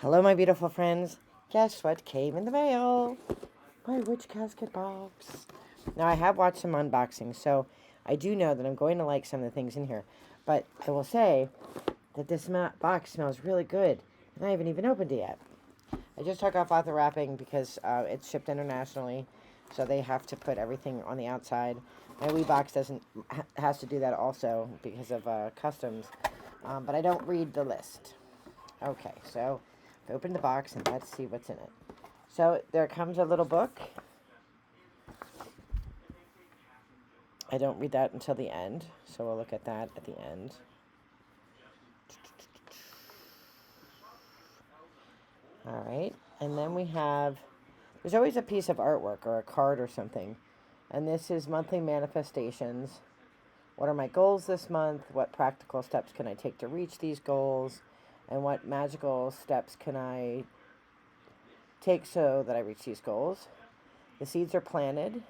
Hello, my beautiful friends. Guess what came in the mail? My witch casket box. Now, I have watched some unboxings, so I do know that I'm going to like some of the things in here. But I will say that this box smells really good, and I haven't even opened it yet. I just took off the wrapping because it's shipped internationally, so they have to put everything on the outside. My wee box has to do that also because of customs, but I don't read the list. Okay, so open the box and let's see what's in it. So there comes a little book. I don't read that until the end, so we'll look at that at the end. All right, and then we have, there's always a piece of artwork or a card or something, and this is monthly manifestations. What are my goals this month? What practical steps can I take to reach these goals? And what magical steps can I take so that I reach these goals? The seeds are planted.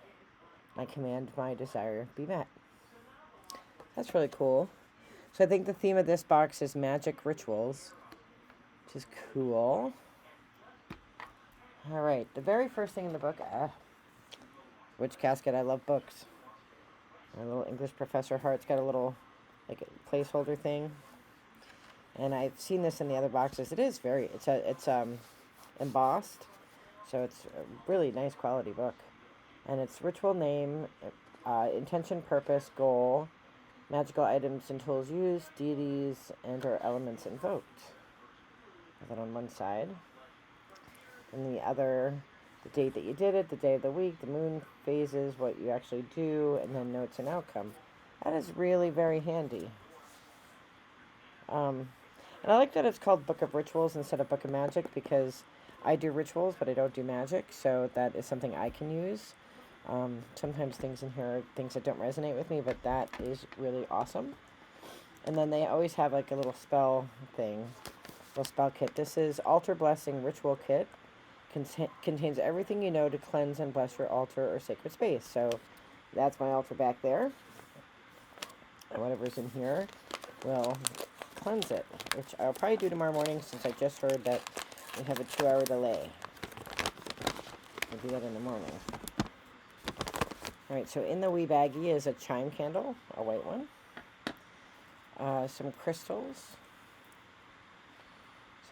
I command my desire be met. That's really cool. So I think the theme of this box is magic rituals, which is cool. All right, the very first thing in the book, Witch Casket. I love books. My little English professor heart's got a little, like, a placeholder thing. And I've seen this in the other boxes. It is very, it's embossed, so it's a really nice quality book. And it's ritual name, intention, purpose, goal, magical items and tools used, deities and or elements invoked. Have that on one side. And the other, the date that you did it, the day of the week, the moon phases, what you actually do, and then notes and outcome. That is really very handy. And I like that it's called Book of Rituals instead of Book of Magic, because I do rituals, but I don't do magic, so that is something I can use. Sometimes things in here are things that don't resonate with me, but that is really awesome. And then they always have like a little spell thing, little spell kit. This is Altar Blessing Ritual Kit. Contains everything you know to cleanse and bless your altar or sacred space. So that's my altar back there. And whatever's in here will cleanse it, which I'll probably do tomorrow morning since I just heard that we have a 2-hour delay. I'll do that in the morning. Alright, so in the wee baggie is a chime candle, a white one. Some crystals.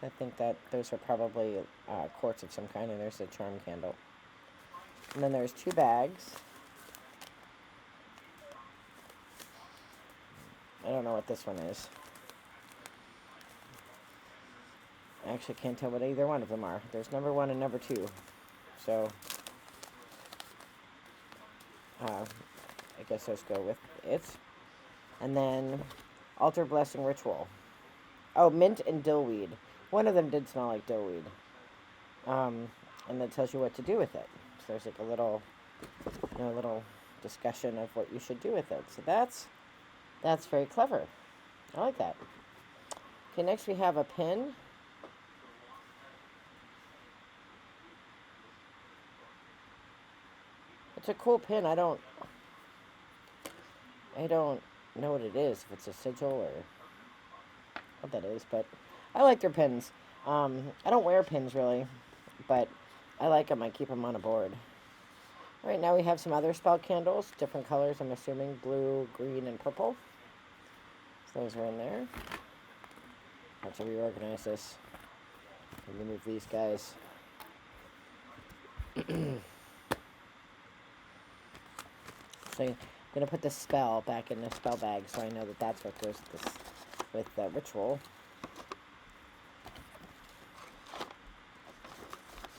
So I think that those are probably quartz of some kind, and there's a charm candle. And then there's 2 bags. I don't know what this one is. I actually can't tell what either one of them are. There's number 1 and number 2. So I guess let's go with it. And then Altar Blessing Ritual. Oh, mint and dillweed. One of them did smell like dillweed. And that tells you what to do with it. So there's like a little, little discussion of what you should do with it. So that's very clever. I like that. Okay, next we have a pin. It's a cool pin. I don't know what it is, if it's a sigil or what that is, but I like their pins. I don't wear pins really, but I like them. I keep them on a board. All right, now we have some other spell candles, different colors, I'm assuming blue, green, and purple. So those are in there. I have to reorganize this and remove these guys. So I'm going to put the spell back in the spell bag so I know that that's what goes with the ritual.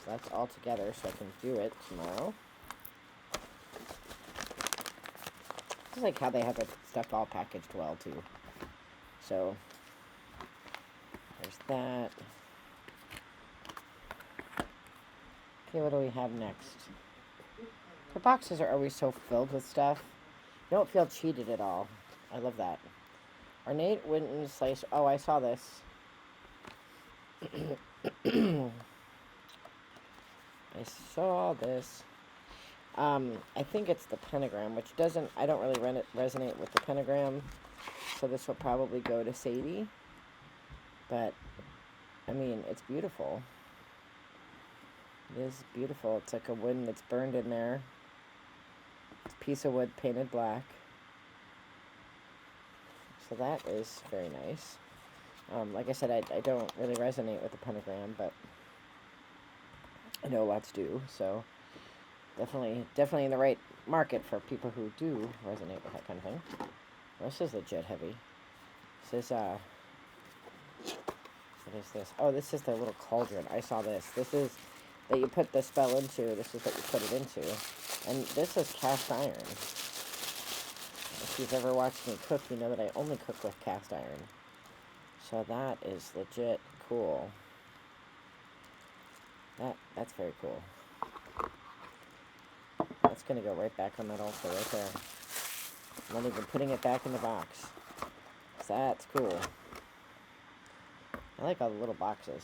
So that's all together so I can do it tomorrow. It's like how they have the stuff all packaged well too. So there's that. Okay, what do we have next? The boxes are always so filled with stuff. You don't feel cheated at all. I love that. Ornate wooden slice. Oh, I saw this. I saw this. I think it's the pentagram, which I don't really resonate with the pentagram. So this will probably go to Sadie. But mean, it's beautiful. It is beautiful. It's like a wood that's burned in there. It's a piece of wood painted black. So that is very nice. Like I said, I don't really resonate with the pentagram, but I know lots do. So definitely in the right market for people who do resonate with that kind of thing. This is legit heavy. This is, what is this? Oh, this is the little cauldron. I saw this. This is that you put the spell into. This is what you put it into. And this is cast iron. If you've ever watched me cook, you know that I only cook with cast iron. So that is legit cool. That's very cool. That's going to go right back on that altar right there. I'm not even putting it back in the box. That's cool. I like all the little boxes.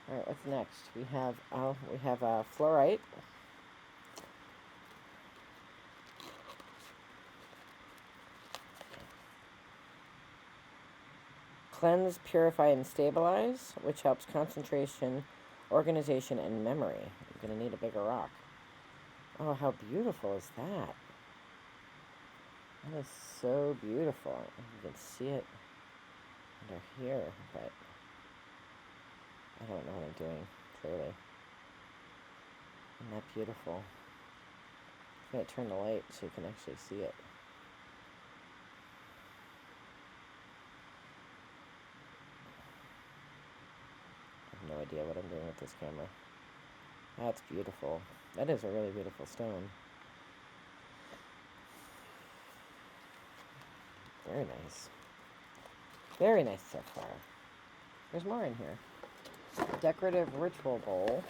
Alright, what's next? We have fluorite. Cleanse, purify, and stabilize, which helps concentration, organization, and memory. You're going to need a bigger rock. Oh, how beautiful is that? That is so beautiful. You can see it under here, but I don't know what I'm doing, clearly. Isn't that beautiful? I'm going to turn the light so you can actually see it. I have no idea what I'm doing with this camera. That's beautiful. That is a really beautiful stone. Very nice. Very nice so far. There's more in here. Decorative ritual bowl.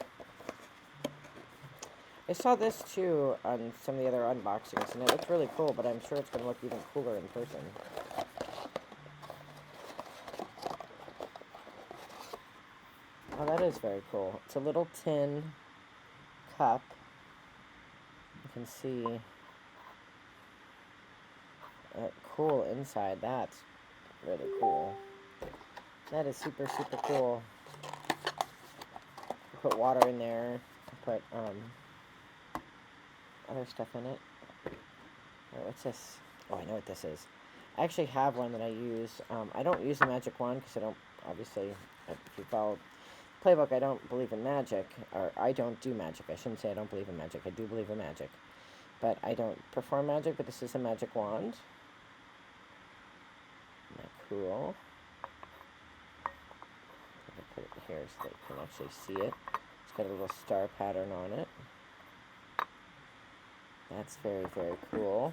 I saw this too on some of the other unboxings, and it looked really cool, but I'm sure it's going to look even cooler in person. Oh, that is very cool. It's a little tin cup. You can see cool inside. That's really cool. That is super, super cool. Put water in there. Put other stuff in it. Right, what's this? Oh, I know what this is. I actually have one that I use. I don't use a magic wand because I don't, obviously, if you follow playbook, I don't believe in magic. Or I don't do magic. I shouldn't say I don't believe in magic. I do believe in magic. But I don't perform magic, but this is a magic wand. Isn't that cool? I'm going to put it here so that you can actually see it. It's got a little star pattern on it. That's very, very cool.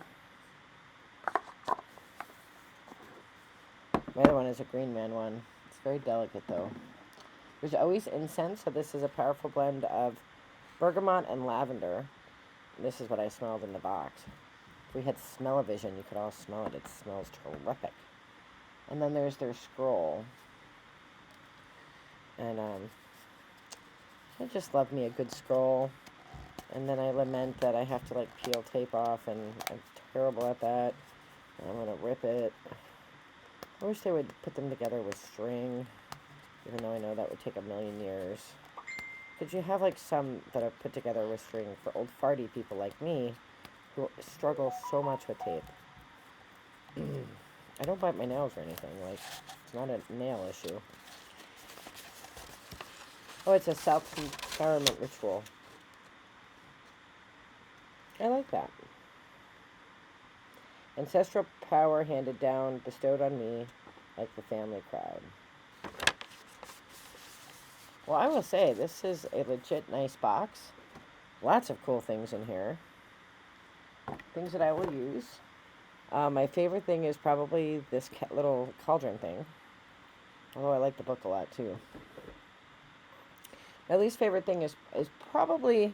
My other one is a Green Man one. It's very delicate, though. There's always incense, so this is a powerful blend of bergamot and lavender. This is what I smelled in the box. If we had smell-o-vision, you could all smell it. It smells terrific. And then there's their scroll. And I just love me a good scroll. And then I lament that I have to, like, peel tape off, and I'm terrible at that. And I'm going to rip it. I wish they would put them together with string, even though I know that would take a million years. Could you have, like, some that are put together with string for old farty people like me who struggle so much with tape? I don't bite my nails or anything. Like, it's not a nail issue. Oh, it's a self-empowerment ritual. I like that. Ancestral power handed down, bestowed on me, like the family crowd. Well, I will say, this is a legit nice box. Lots of cool things in here. Things that I will use. My favorite thing is probably this little cauldron thing. Although I like the book a lot, too. My least favorite thing is probably...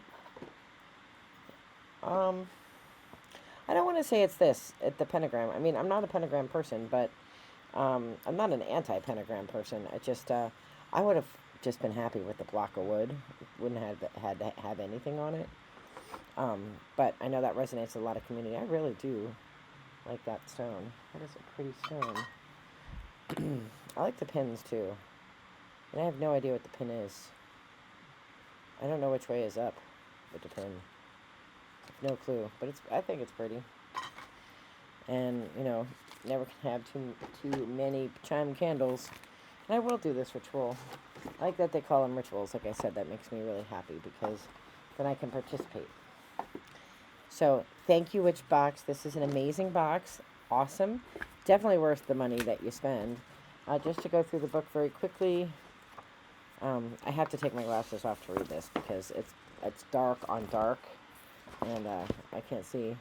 I don't want to say it's the pentagram. I mean, I'm not a pentagram person, but I'm not an anti-pentagram person. I would have just been happy with the block of wood. Wouldn't have had to have anything on it. But I know that resonates with a lot of community. I really do like that stone. That is a pretty stone. I like the pins, too. And I have no idea what the pin is. I don't know which way is up with the pin. No clue, but I think it's pretty. And, you know, never can have too many chime candles. And I will do this ritual. I like that they call them rituals. Like I said, that makes me really happy because then I can participate. So, thank you, Witch Box. This is an amazing box. Awesome. Definitely worth the money that you spend. Just to go through the book very quickly, I have to take my glasses off to read this because it's dark on dark, and I can't see.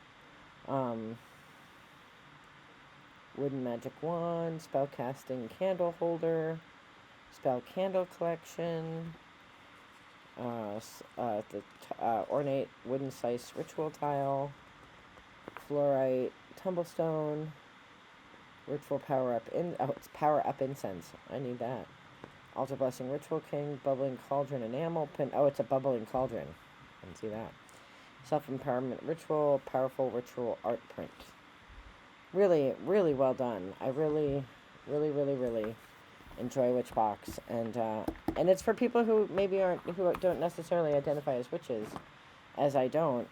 Wooden magic wand, spell casting candle holder, spell candle collection, ornate wooden slice ritual tile, fluorite tumblestone, ritual power up it's power up incense. I need that. Altar blessing ritual king, bubbling cauldron enamel pin. Oh, it's a bubbling cauldron. I can see that. Self empowerment ritual, powerful ritual art print. Really, really well done. I really, really, really, really enjoy Witch Box, and it's for people who who don't necessarily identify as witches, as I don't.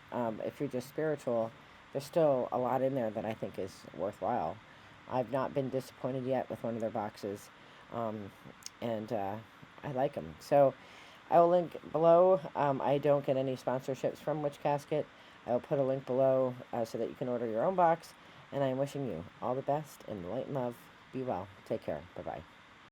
If you're just spiritual, there's still a lot in there that I think is worthwhile. I've not been disappointed yet with one of their boxes, and I like them. So I will link below. I don't get any sponsorships from Witch Casket. I will put a link below so that you can order your own box. And I am wishing you all the best in light and love. Be well. Take care. Bye-bye.